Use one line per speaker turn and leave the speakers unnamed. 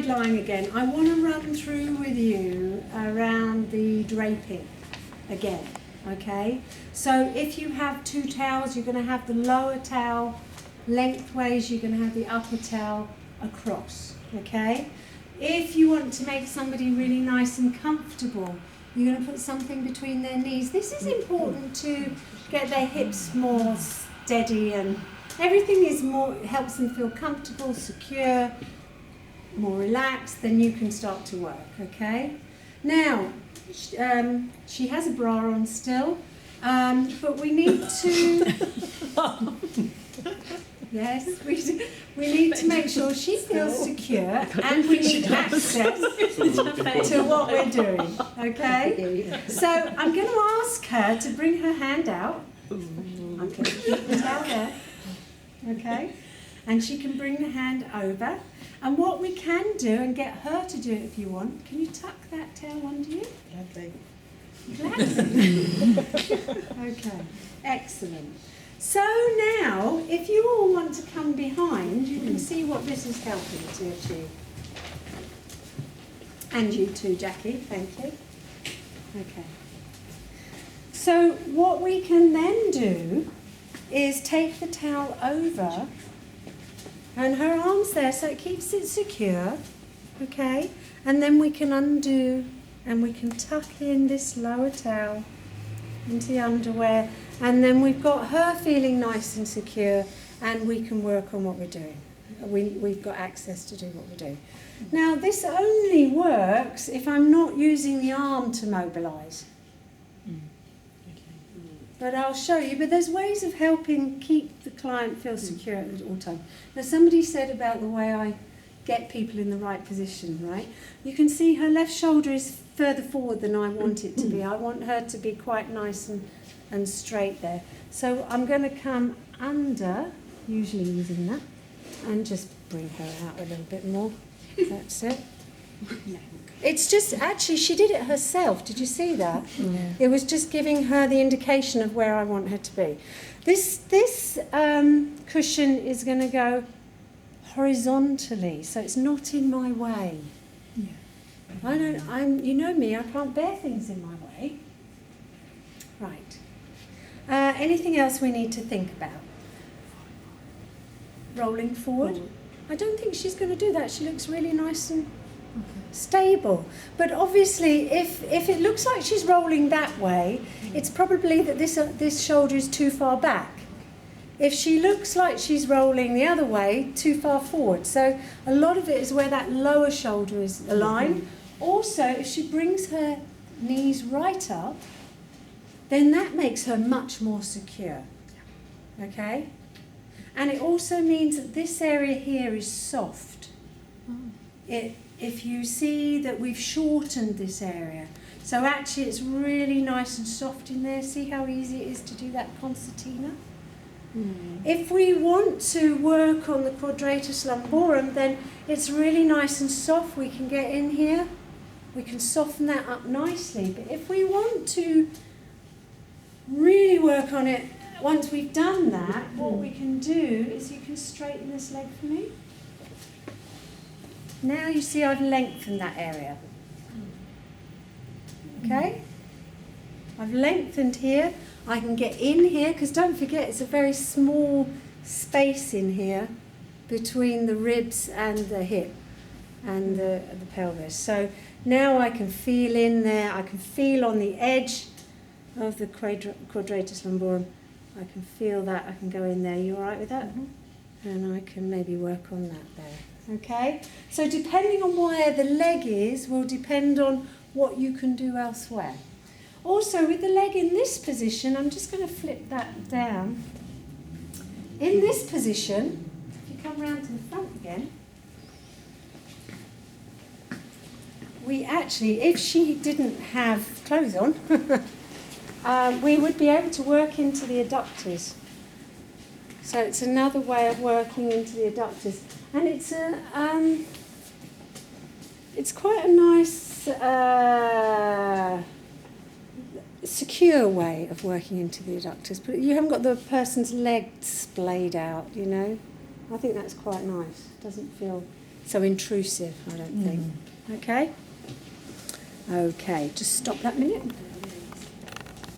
side lying again, I want to run through with you around the draping again, okay? So if you have two towels, you're going to have the lower towel lengthways, you're going to have the upper towel across, okay? If you want to make somebody really nice and comfortable, you're going to put something between their knees. This is important to get their hips more steady, and everything is more, helps them feel comfortable, secure, more relaxed. Then you can start to work, okay? Now, she has a bra on still, but we need to... Yes, we need to make sure she feels secure, and we need access to what we're doing, okay? So I'm going to ask her to bring her hand out. I'm going to keep it out there, okay? And she can bring the hand over. And what we can do, and get her to do it if you want, can you tuck that tail under you?
Gladly.
Gladly. Okay, excellent. So now, if you all want to come behind, you can see what this is helping to achieve. And you too, Jackie, thank you. Okay. So what we can then do is take the towel over, and her arm's there so it keeps it secure, okay? And then we can undo, and we can tuck in this lower towel into the underwear. And then we've got her feeling nice and secure, and we can work on what we're doing. We've got access to do what we're doing. Now, this only works if I'm not using the arm to mobilise. But I'll show you. But there's ways of helping keep the client feel secure at all times. Now, somebody said about the way I get people in the right position, right? You can see her left shoulder is further forward than I want it to be. I want her to be quite nice and straight there. So I'm going to come under, usually using that, and just bring her out a little bit more. That's it. It's just, actually, she did it herself. Did you see that? Yeah. It was just giving her the indication of where I want her to be. This cushion is going to go horizontally, so it's not in my way. Yeah. You know me, I can't bear things in my way. Right. Anything else we need to think about? Rolling forward. I don't think she's going to do that. She looks really nice and stable. But obviously, if it looks like she's rolling that way, it's probably that this shoulder is too far back. If she looks like she's rolling the other way, too far forward. So a lot of it is where that lower shoulder is aligned. Also, if she brings her knees right up, then that makes her much more secure, okay? And it also means that this area here is soft. If you see that we've shortened this area, so actually it's really nice and soft in there. See how easy it is to do that concertina? If we want to work on the quadratus lumborum, then it's really nice and soft. We can get in here, we can soften that up nicely. But if we want to really work on it, once we've done that, what we can do is you can straighten this leg for me. Now you see I've lengthened that area. Okay? I've lengthened here. I can get in here, because don't forget it's a very small space in here between the ribs and the hip and the pelvis. So now I can feel in there. I can feel on the edge of the quadratus lumborum. I can feel that. I can go in there. You all right with that? And I can maybe work on that there. Okay? So depending on where the leg is will depend on what you can do elsewhere. Also, with the leg in this position, I'm just going to flip that down. In this position, if you come round to the front again, we actually, if she didn't have clothes on, we would be able to work into the adductors. So it's another way of working into the adductors. And it's quite a nice, secure way of working into the adductors. But you haven't got the person's legs splayed out, you know. I think that's quite nice. It doesn't feel so intrusive, I don't think. Okay? Okay, just stop that minute.